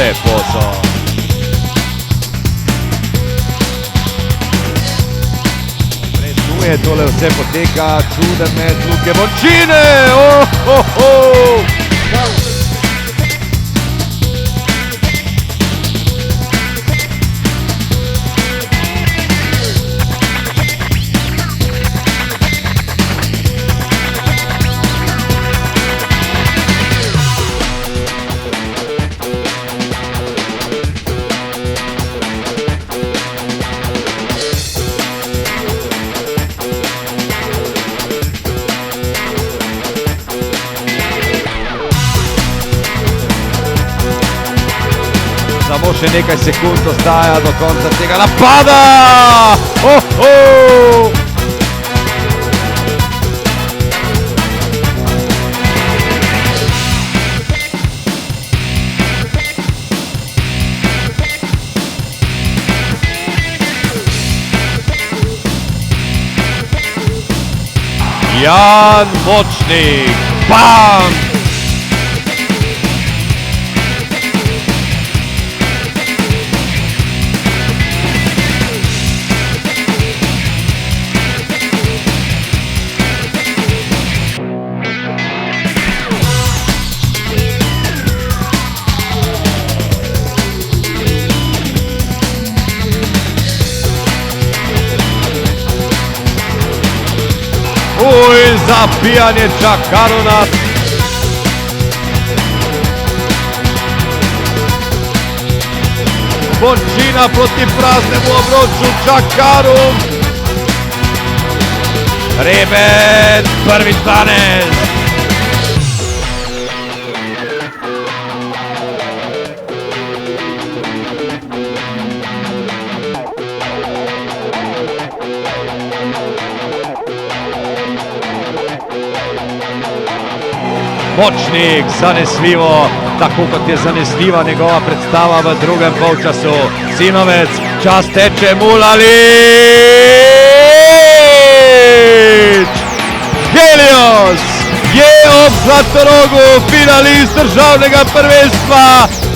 Lepo so. Presuje, tole vse poteka, čuden met Luke Bončine! Samo še nekaj sekund ostaja do konca tega napada! Jan Močnik, bam! Zabijanje Čakaruna. Bončina proti praznemu obroču Čakarun. Rebec, prvi danes. Močnik, zanesljivo, tako kot je zanesljiva njegova predstava v drugem polčasu. Sinovec, čas teče, Mulalić! Helios je ob Zlatorogu finalist državnega prvenstva.